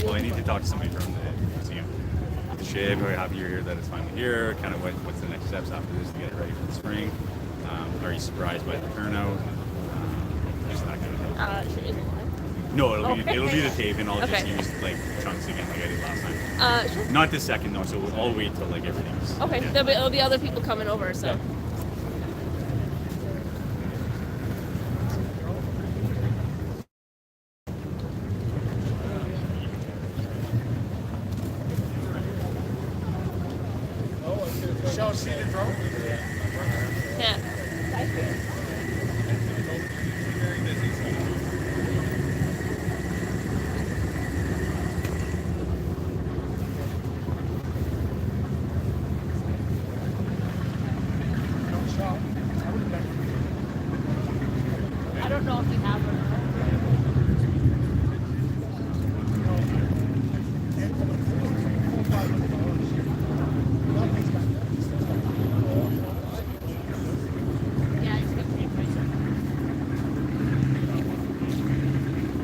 Well, I need to talk to somebody from the museum. The ship, very happy you're here, that it's finally here. Kind of what's the next steps after this to get it ready for the spring? Are you surprised by the turnout? Just that kind of thing. Is it live? No, it'll Okay. be the tape, and I'll just Okay. use like chunks again, like I did last time. Sure. Not this second though, so I'll wait till like everything's. Okay. Yeah. There'll be other people coming over, so. Yeah. Shall see the drone? Yeah. I don't know if you have or not. Yeah, it's good for your pressure.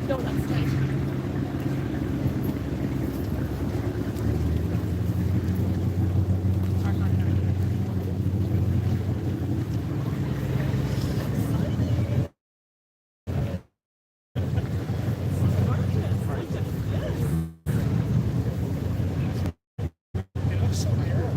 Donut station. It looks so narrow.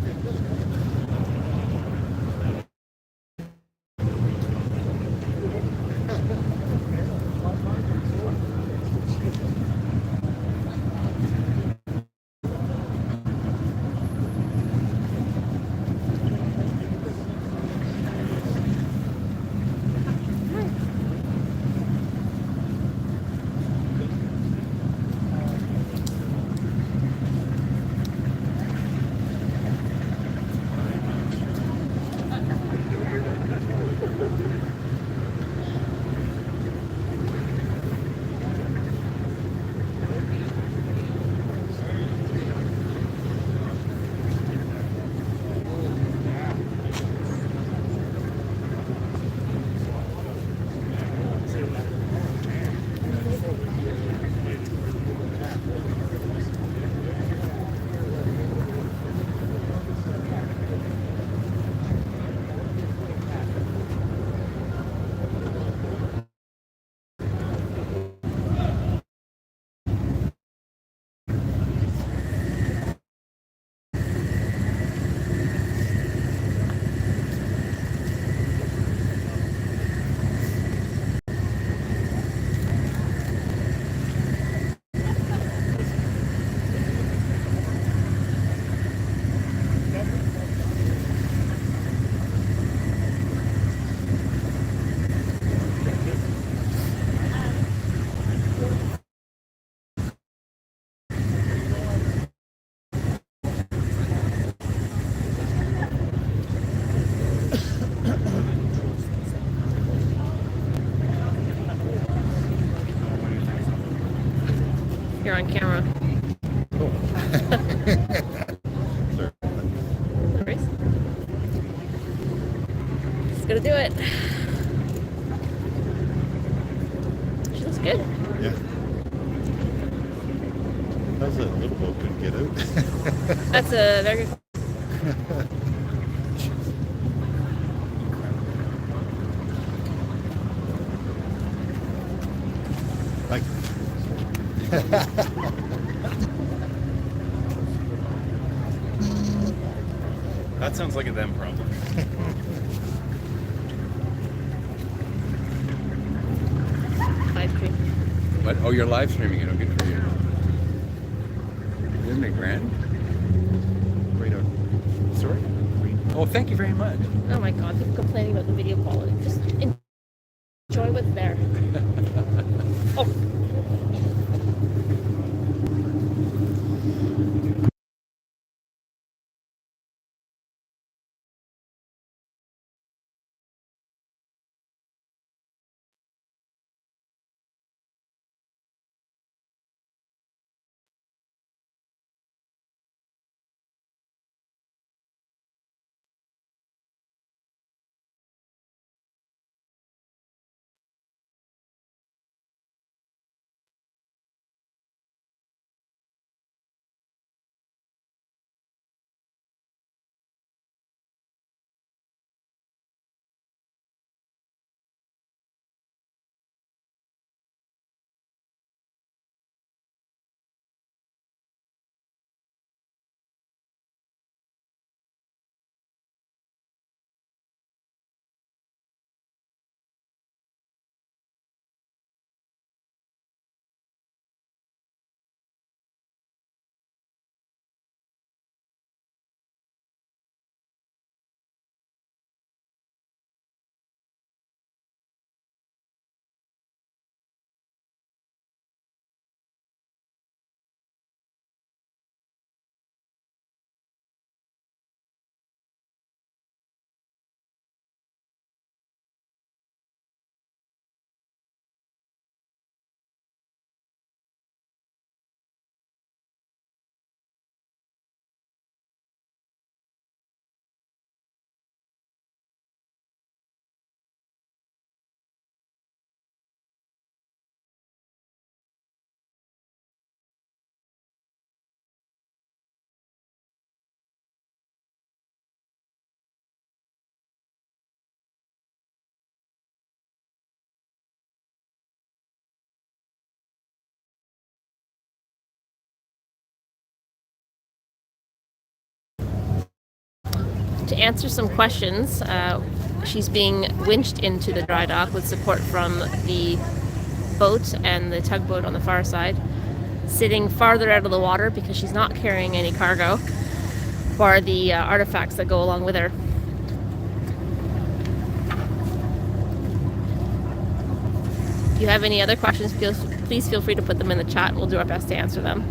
You're on camera. No worries. Just gonna do it. She looks good. Yeah. How's that little boat couldn't get out? That's a very good. Like, That sounds like a them problem. Live stream. What? Oh, you're live streaming it. Oh, good for you. Isn't it grand? wait on. Sorry? Oh, thank you very much. Oh my god, people complaining about the video quality. Just enjoy what's there. Oh. to answer some questions. She's being winched into the dry dock with support from the boat and the tugboat on the far side, sitting farther out of the water because she's not carrying any cargo or the artifacts that go along with her. If you have any other questions, please feel free to put them in the chat. We'll do our best to answer them.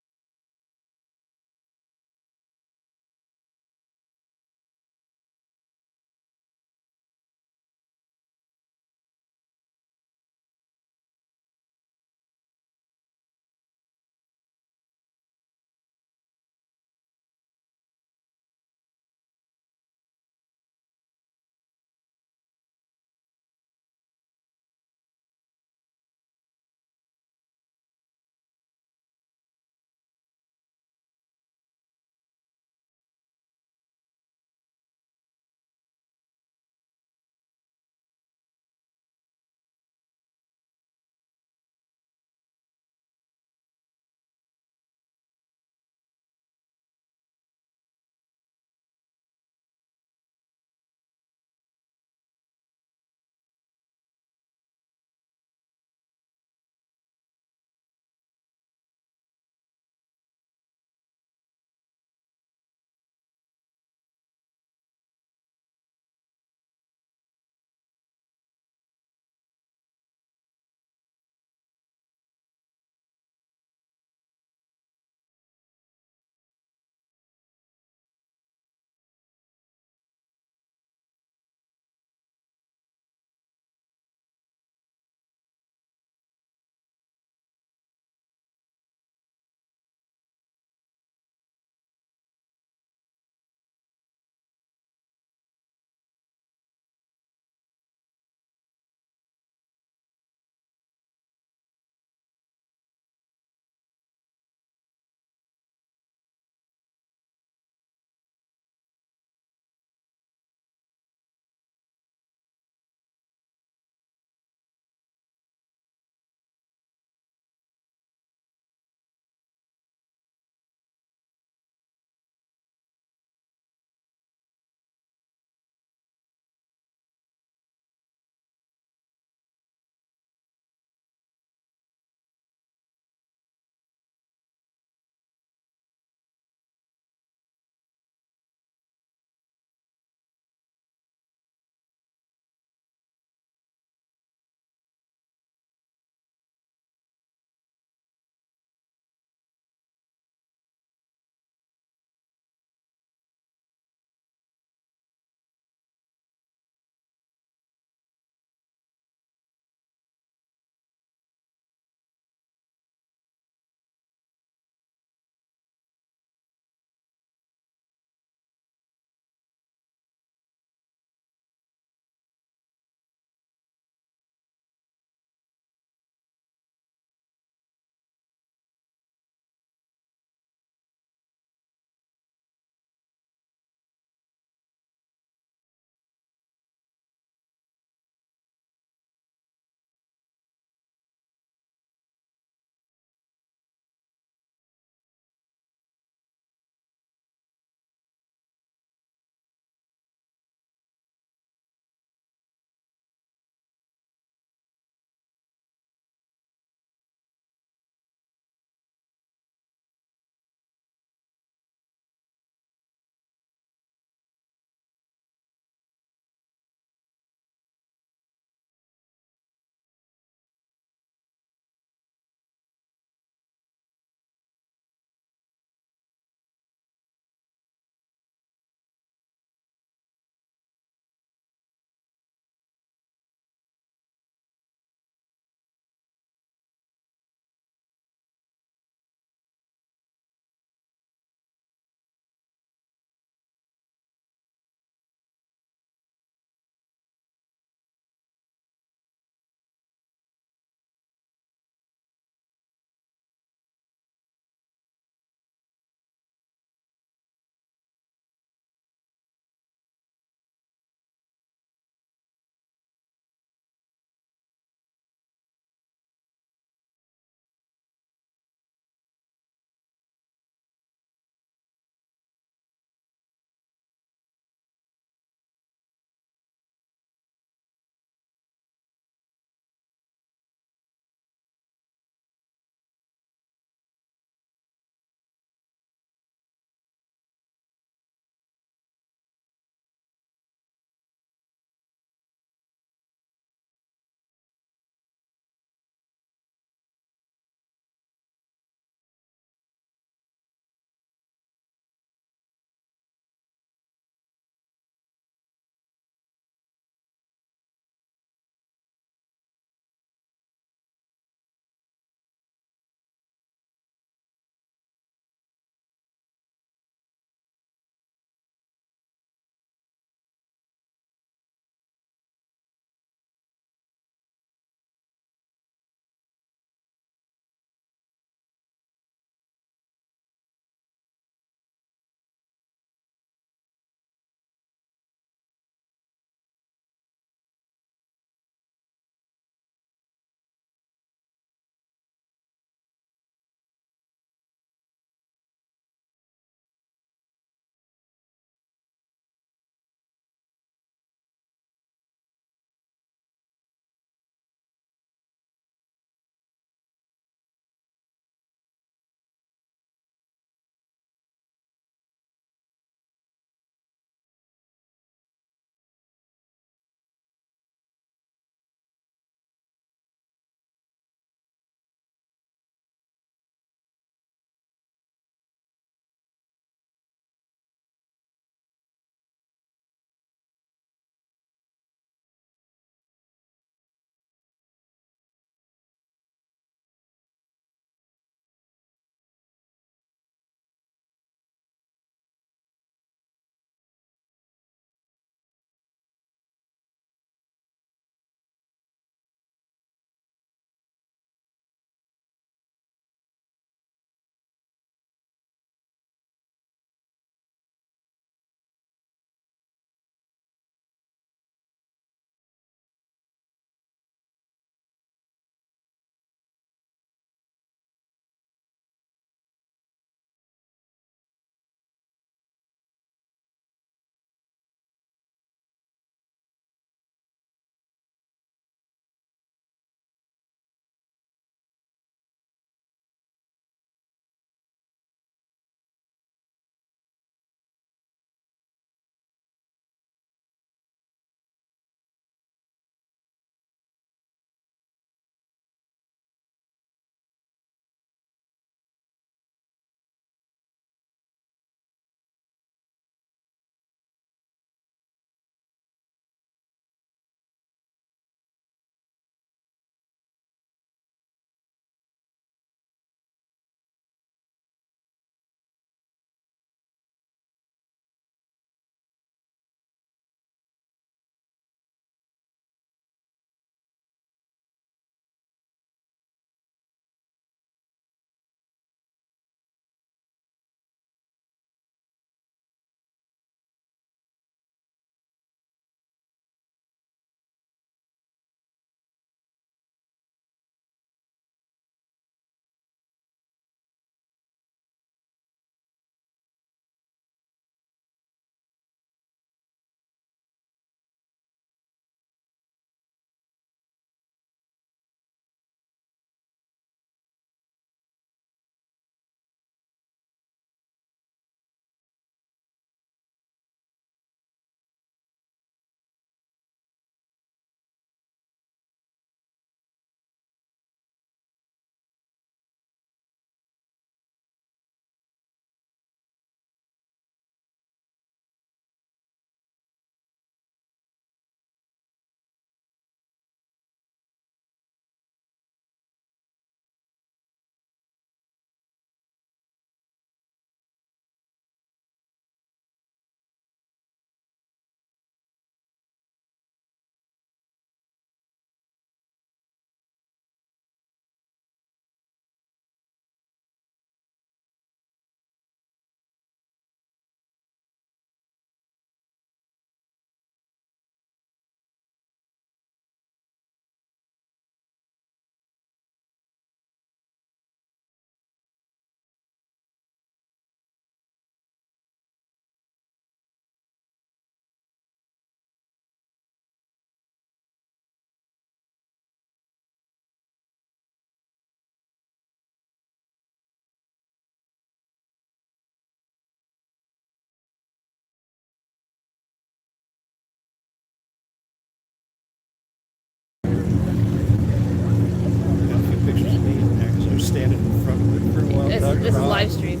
front of it for a while. This is live stream.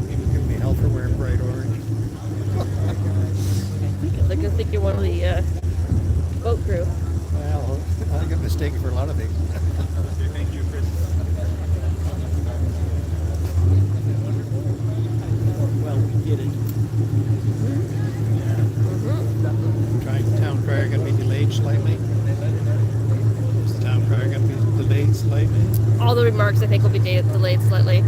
He was giving me hell for wearing bright orange. I think you're one of the boat crew. Well, I get mistaken for a lot of things. Thank you, Chris. Well, we did it. Town crier going to be delayed slightly? Is the town crier going to be delayed slightly? All the remarks I think will be delayed slightly.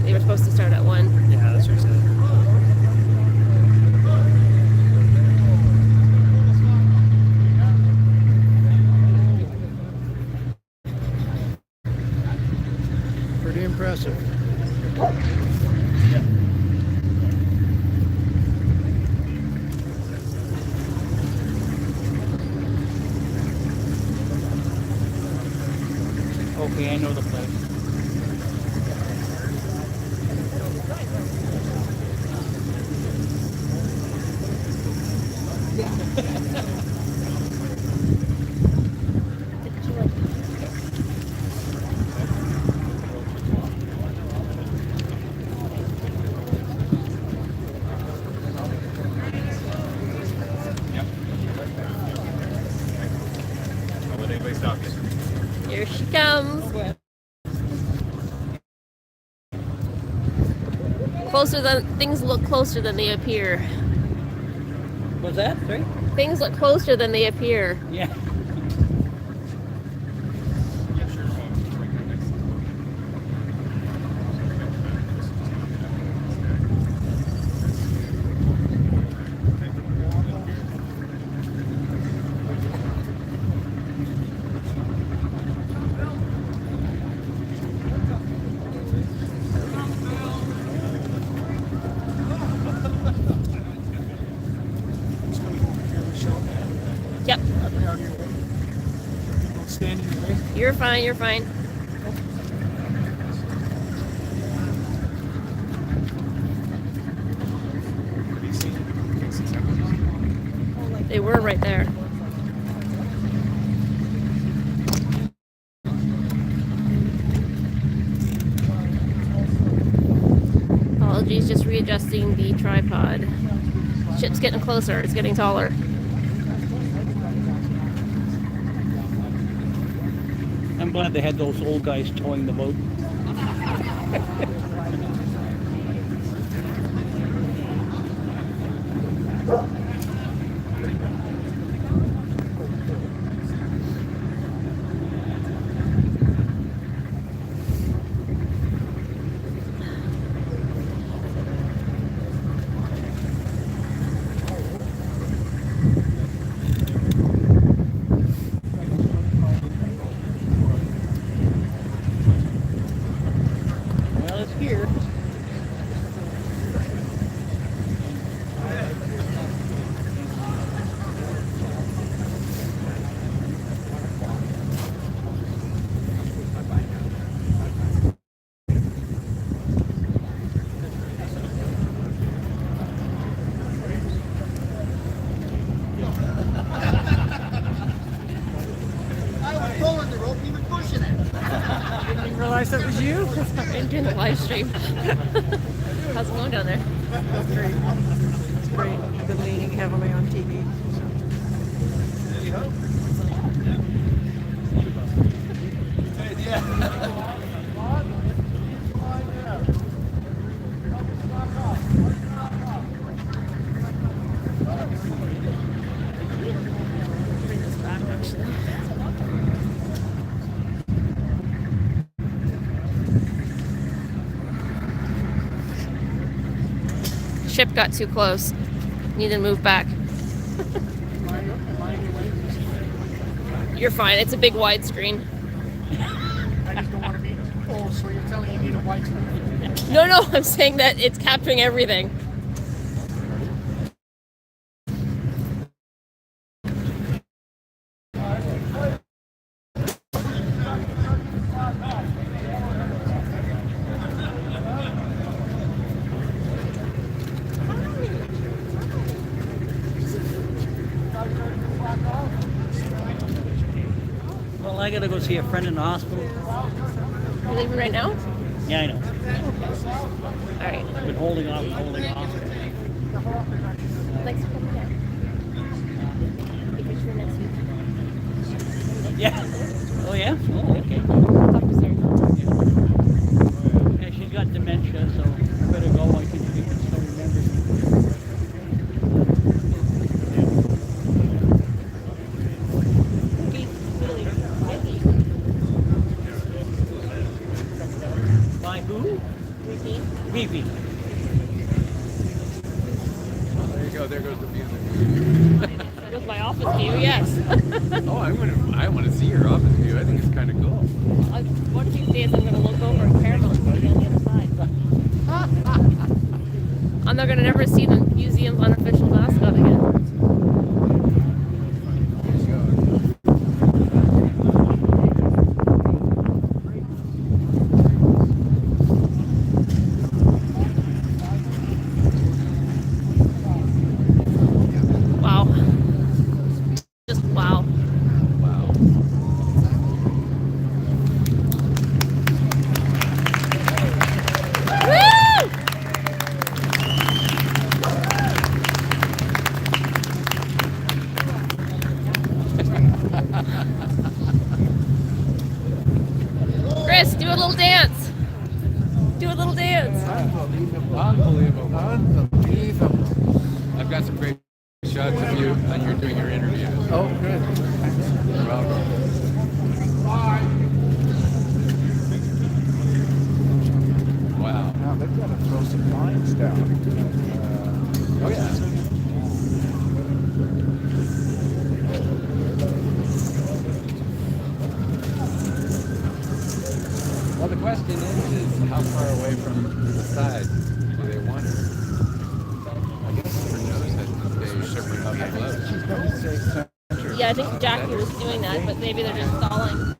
They were supposed to start at 1. Yeah, that's what I said. Pretty impressive. Okay, I know the place. Don't let anybody stop you. Here she comes. Things look closer than they appear. What's that? Sorry? Things look closer than they appear. Yeah. Yep. Stand in your way. You're fine, you're fine. They were right there. Apologies, just readjusting the tripod. Ship's getting closer, it's getting taller. I'm glad they had those old guys towing the boat. Well, it's here. Didn't realize that was you. I'm doing the live stream. How's it going down there? That's great. It's great. I've been leaning heavily on TV. Bring this back actually. Ship got too close. Need to move back. You're fine. It's a big widescreen. I just don't want to be. Oh, so you're telling me you need a white screen? No, I'm saying that it's capturing everything. Well, I I gotta go see a friend in the hospital. You're leaving right now? Yeah, I know. All right. I've been holding off and holding off. Thanks for coming down. Pictures for next week. Yeah. Oh, yeah? Oh, okay. Dr. Sarah. Yeah, she's got dementia, so I better go. I can still remember. By who? Vivi. There you go. There goes the music. With my office view, yes. Oh, I want to see your office view. I think it's kind of cool. One of these days I'm going to look over at Paramount and be on the other side. I'm not going to never see the museum's unofficial mascot again. Wow. Just wow. Wow. Woo! Chris, do a little dance. Do a little dance. Unbelievable. I've got some great shots of you when you're doing your interviews. Oh, good. You're welcome. Wow. Now they've got to throw some lines down. Oh, yeah. Well, the question is how far away from the side do they want her? I guess for nose, I think they should be up close. She's got to say center. Yeah, I think Jackie was doing that, but maybe they're just stalling.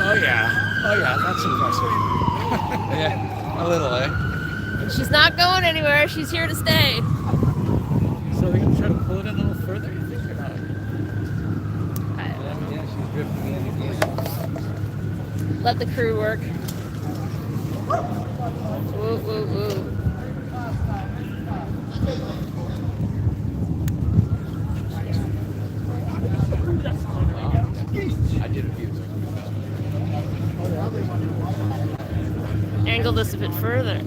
Oh, yeah. Oh, yeah. That's impressive. Yeah, a little, eh? And she's not going anywhere. She's here to stay. So they're going to try to pull it in a little further, you think, or not? I don't know. Yeah, she's drifting in again. Let the crew work. Woo, woo, woo. I did a few. Angle this a bit further.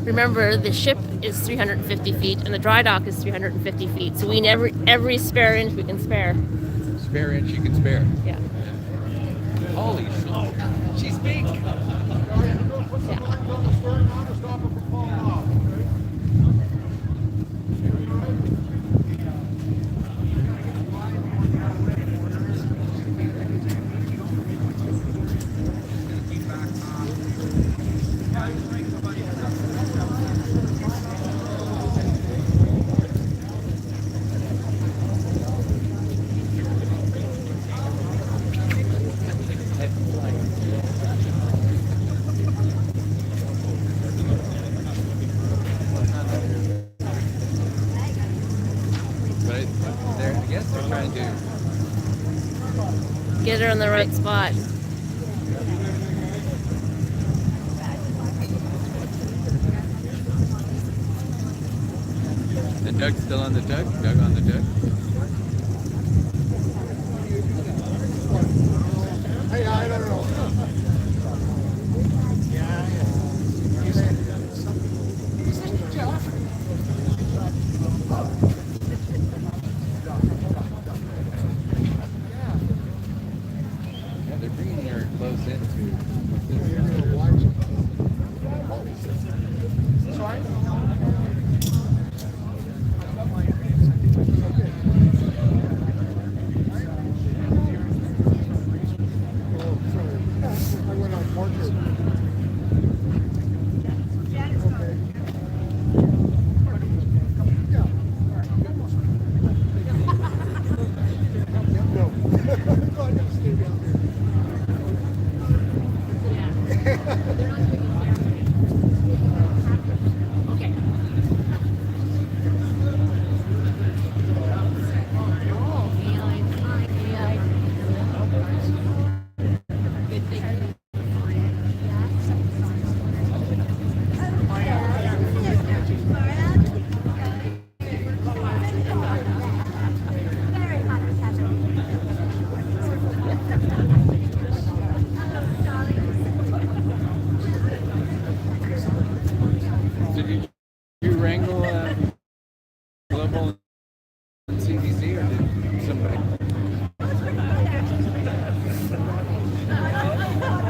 Remember, the ship is 350 feet and the dry dock is 350 feet. So we need every spare inch we can spare. Spare inch you can spare. Yeah. Holy smoke. She's big. Yeah. But I guess they're trying to. Get her in the right spot. And Doug's still on the tug? Doug on the tug? Hey, I don't know. Yeah, they're bringing her close into. BBC or did somebody?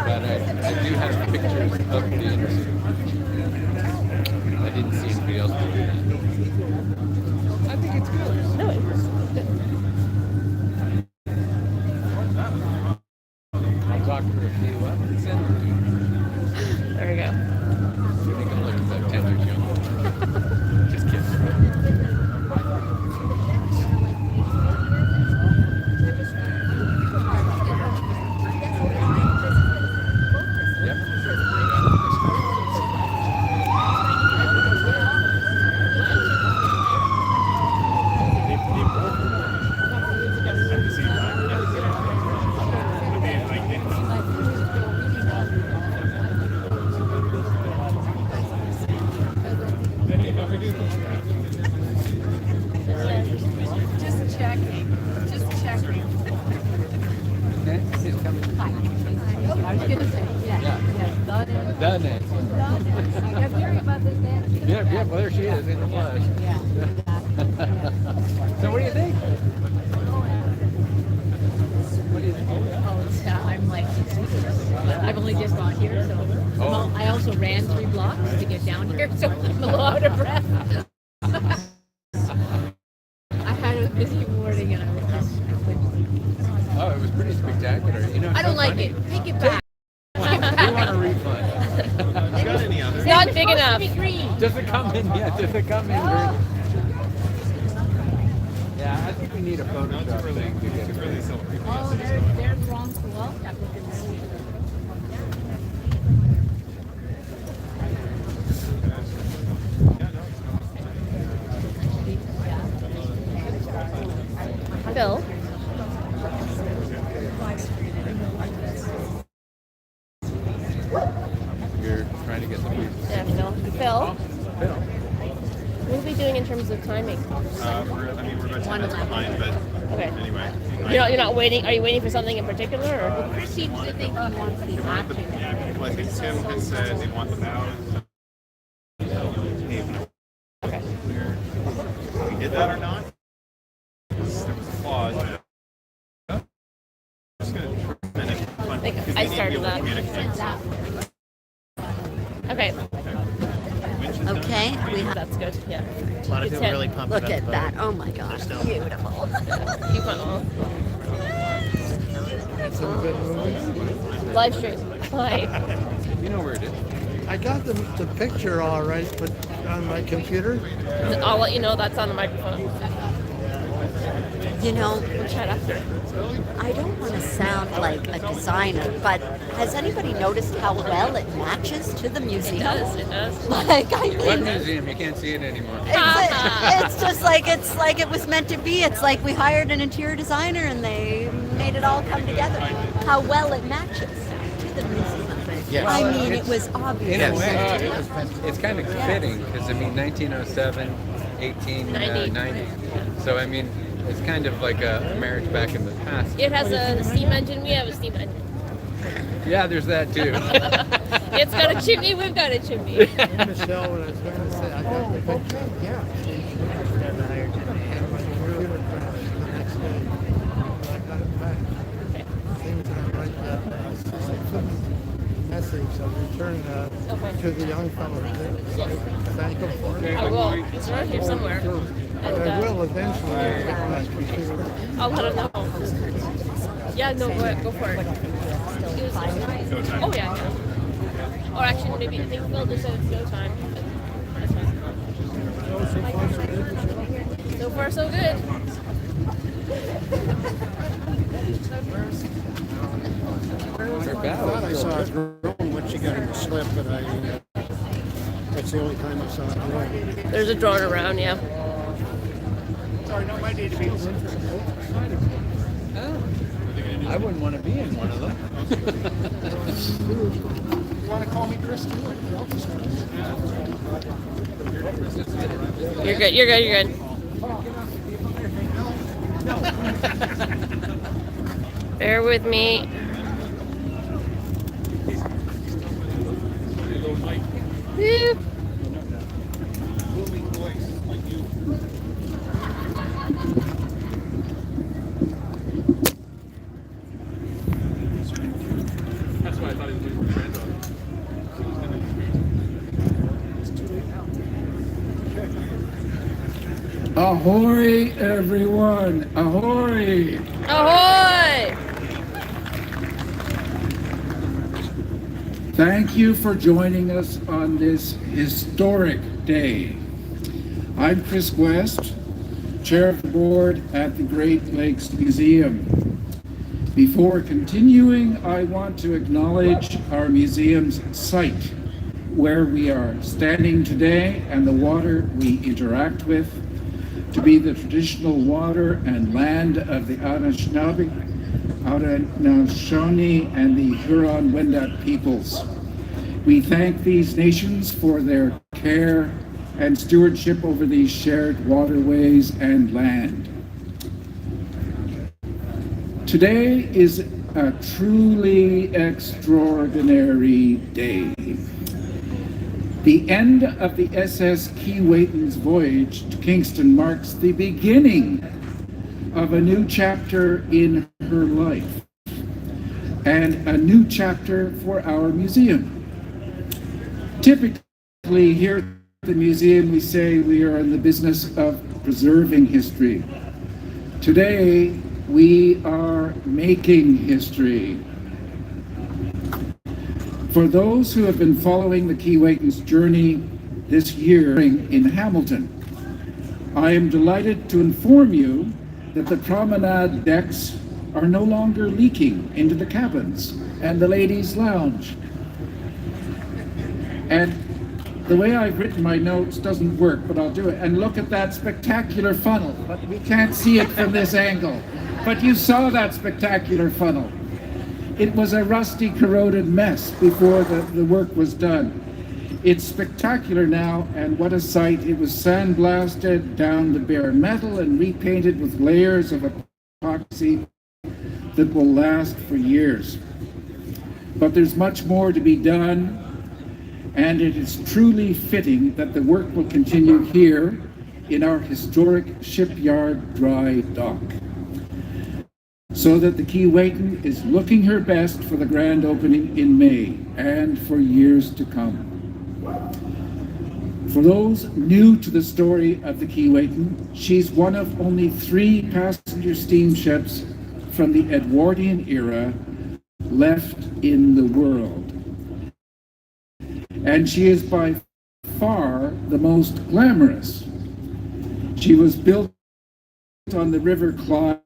But I do have pictures of the interview. I didn't see anybody else do that. I think it's good. No, it was good. I'll talk to her if you want and send her to you. There we go. You can look about 10 years younger. Just kidding. Just checking. Just checking. Okay, she's coming. I was gonna say, yeah. Done it. I'm hearing about this dance. Yeah, well, there she is in the flesh. Yeah. So what do you think? What do you think? Oh, it's, I'm like, I've only just got here, so. Oh. I also ran 3 blocks to get down here, so I'm a little out of breath. I had a busy morning and I was just. Oh, it was pretty spectacular. You know, I don't like it. Take it back. We want a refund. You got any other? It's not big enough. Does it come in? Yeah, does it come in? Green? Yeah, I think we need a Photoshop thing to get it. Oh, there's wrong for well. Bill. You're trying to get somebody. Yeah, Phil. Phil. What are we doing in terms of timing? We're about 10 minutes behind, but Okay. anyway. You're not waiting. Are you waiting for something in particular, or? Chris seems to think he wants the action. Well, I think Tim had said they want the bows. Okay. We did that or not? There was a clause. I'm just going to trim it. I think I started that. Okay. Okay, we have. That's good. Yeah. A lot of people really pumped Look about at the that. Oh my gosh. Beautiful. Keep on. Some good movies. Live stream. Hi. You know where it is. I got the picture all right, but on my computer. I'll let you know that's on the microphone. You know, We'll chat after. I don't want to sound like a designer, but has anybody noticed how well it matches to the museum? It does. It does. Like, I What mean, museum? You can't see it anymore. it's just like it was meant to be. It's like we hired an interior designer and they made it all come together. How well it matches to the museum. Yes. I mean, it was obvious. In a way, it's kind of fitting because I mean 1907, 1890. So I mean, it's kind of like a marriage back in the past. It has a steam engine. We have a steam engine. Yeah, there's that too. It's got a chimney. We've got a chimney. Michelle, what I was going to say, I got the picture. Yeah. And my computer crashed the next day. I got it back. Things that I write message of return to the young fellow. Thank him for it. I will. It's around here somewhere. But And, I will eventually get my computer. I'll let him know. Yeah, no, go for it. Oh, yeah. Or actually, maybe I think Phil just said it's no time. That's fine. So far, so good. They're I thought I bad. saw it growing when she got in the slip, but that's the only time I saw it growing. There's a drone around, yeah. Sorry, no, my database. Oh. I wouldn't want to be in one of them. You want to call me Chris? You're good, you're good, you're good. Bear with me. Woo. Ahoy, everyone! Ahoy! Ahoy! Thank you for joining us on this historic day. I'm Chris West, Chair of the Board at the Great Lakes Museum. Before continuing, I want to acknowledge our museum's site, where we are standing today, and the water we interact with, to be the traditional water and land of the Anishinaabe, Haudenosaunee, and the Huron-Wendat peoples. We thank these nations for their care and stewardship over these shared waterways and land. Today is a truly extraordinary day. The end of the SS Keewatin's voyage to Kingston marks the beginning of a new chapter in her life and a new chapter for our museum. Typically here at the museum we say we are in the business of preserving history. Today we are making history. For those who have been following the Keewatin's journey this year in Hamilton, I am delighted to inform you that the promenade decks are no longer leaking into the cabins and the ladies' lounge. And the way I've written my notes doesn't work, but I'll do it. And look at that spectacular funnel, but we can't see it from this angle. But you saw that spectacular funnel. It was a rusty, corroded mess before the work was done. It's spectacular now, and what a sight. It was sandblasted down to bare metal and repainted with layers of epoxy that will last for years. But there's much more to be done, and it is truly fitting that the work will continue here in our historic shipyard dry dock, so that the Keewatin is looking her best for the grand opening in May and for years to come. For those new to the story of the Keewatin, she's one of only 3 passenger steamships from the Edwardian era left in the world. And she is by far the most glamorous. She was built on the River Clyde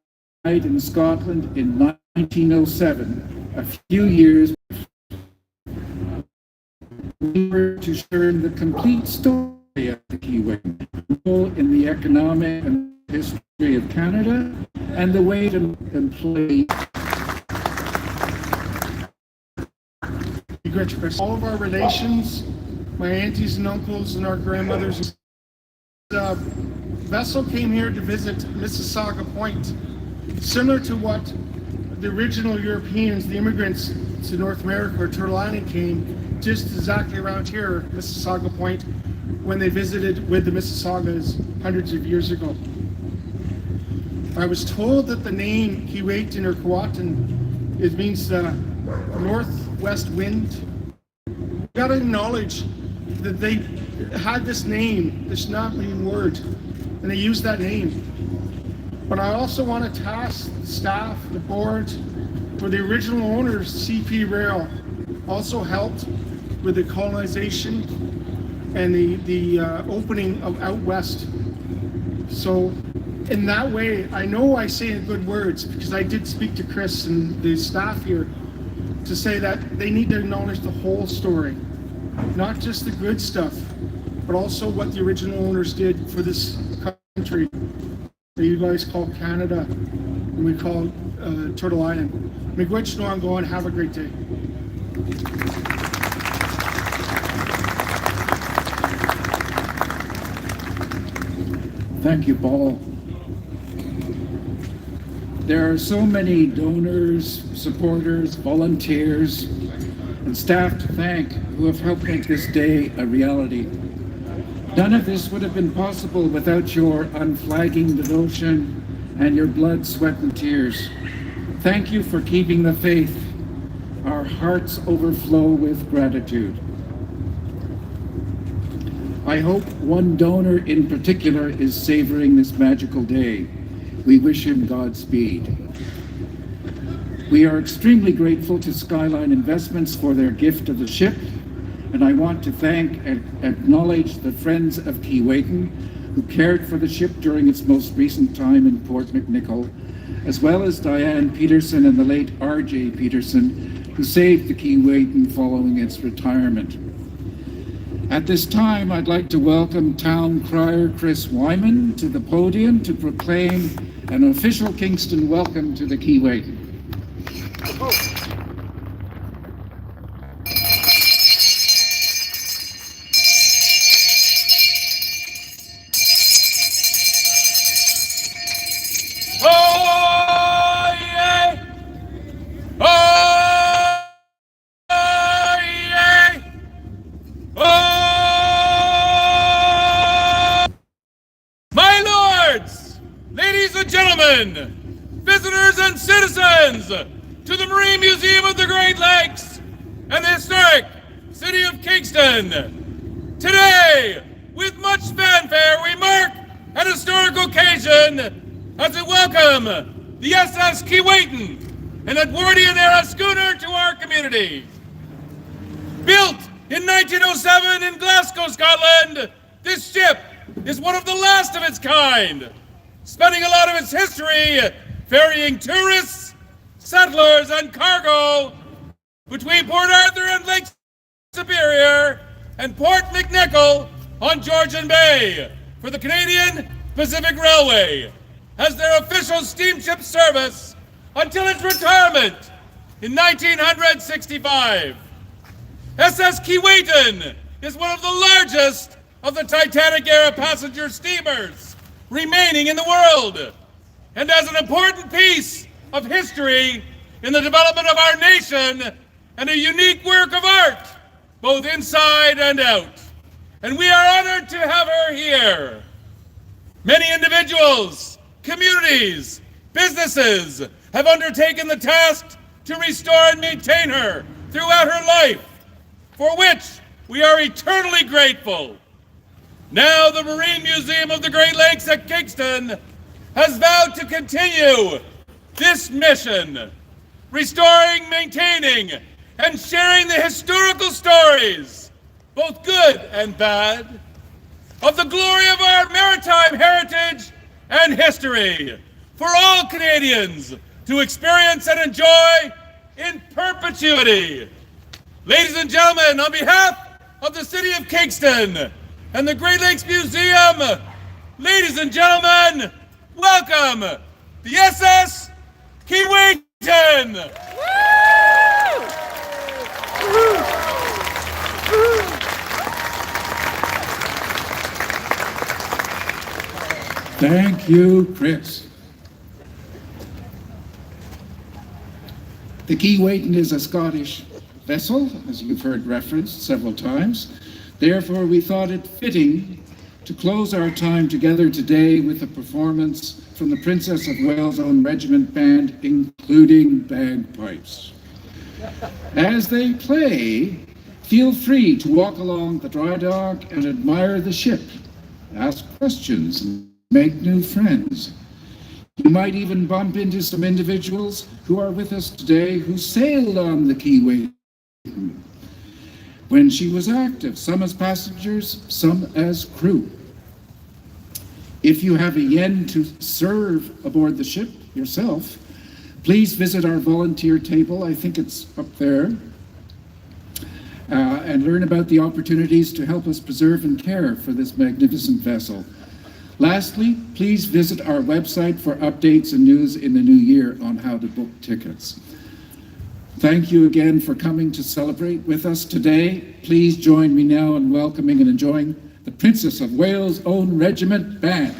in Scotland in 1907, a few years before to share the complete story of the Keewatin, in the economic and history of Canada, and the way to employ. All of our relations, my aunties and uncles and our grandmothers. The vessel came here to visit Mississauga Point, similar to what the original Europeans, the immigrants to North America or Turtle Island came, just exactly around here, Mississauga Point, when they visited with the Mississaugas hundreds of years ago. I was told that the name Keewatin or Keewatin, it means northwest wind. You gotta acknowledge that they had this name, this not mean word, and they used that name. But I also want to task the staff, the board, for the original owners, CP Rail, also helped with the colonization and the opening of out west. So in that way, I know I say good words because I did speak to Chris and the staff here to say that they need to acknowledge the whole story, not just the good stuff, but also what the original owners did for this country that you guys call Canada and we call Turtle Island. Miigwech no I'm going. Have a great day. Thank you, Paul. There are so many donors, supporters, volunteers, and staff to thank who have helped make this day a reality. None of this would have been possible without your unflagging devotion and your blood, sweat, and tears. Thank you for keeping the faith. Our hearts overflow with gratitude. I hope one donor in particular is savoring this magical day. We wish him Godspeed. We are extremely grateful to Skyline Investments for their gift of the ship, and I want to thank and acknowledge the Friends of Keewatin who cared for the ship during its most recent time in Port McNicoll, as well as Diane Peterson and the late R.J. Peterson, who saved the Keewatin following its retirement. At this time, I'd like to welcome Town Crier Chris Wyman to the podium to proclaim an official Kingston welcome to the Keewatin. My lords, ladies and gentlemen, visitors and citizens to the Marine Museum of the Great Lakes and the historic city of Kingston. Today, with much fanfare, we mark an historic occasion as we welcome the SS Keewatin, an Edwardian-era schooner, to our community. Built in 1907 in Glasgow, Scotland, this ship is one of the last of its kind, spending a lot of its history ferrying tourists, settlers, and cargo between Port Arthur and Lake Superior and Port McNicoll on Georgian Bay for the Canadian Pacific Railway as their official steamship service until its retirement in 1965. SS Keewatin is one of the largest of the Titanic-era passenger steamers remaining in the world, and as an important piece of history in the development of our nation and a unique work of art, both inside and out. And we are honored to have her here. Many individuals, communities, businesses have undertaken the task to restore and maintain her throughout her life, for which we are eternally grateful. Now the Marine Museum of the Great Lakes at Kingston has vowed to continue this mission, restoring, maintaining, and sharing the historical stories, both good and bad, of the glory of our maritime heritage and history for all Canadians to experience and enjoy in perpetuity. Ladies and gentlemen, on behalf of the City of Kingston and the Great Lakes Museum, ladies and gentlemen, welcome the SS Keewatin! Thank you, Chris. The Keewatin is a Scottish vessel, as you've heard referenced several times. Therefore, we thought it fitting to close our time together today with a performance from the Princess of Wales' own regiment band, including bagpipes. As they play, feel free to walk along the dry dock and admire the ship, ask questions, and make new friends. You might even bump into some individuals who are with us today who sailed on the Keewatin when she was active, some as passengers, some as crew. If you have a yen to serve aboard the ship yourself, please visit our volunteer table, I think it's up there, and learn about the opportunities to help us preserve and care for this magnificent vessel. Lastly, please visit our website for updates and news in the new year on how to book tickets. Thank you again for coming to celebrate with us today. Please join me now in welcoming and enjoying the Princess of Wales' own regiment band.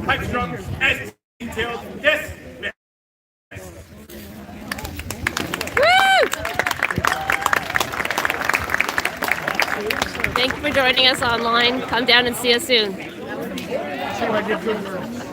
pipe drum as detailed. Yes. Thank you for joining us online. Come down and see us soon. See what I did good work.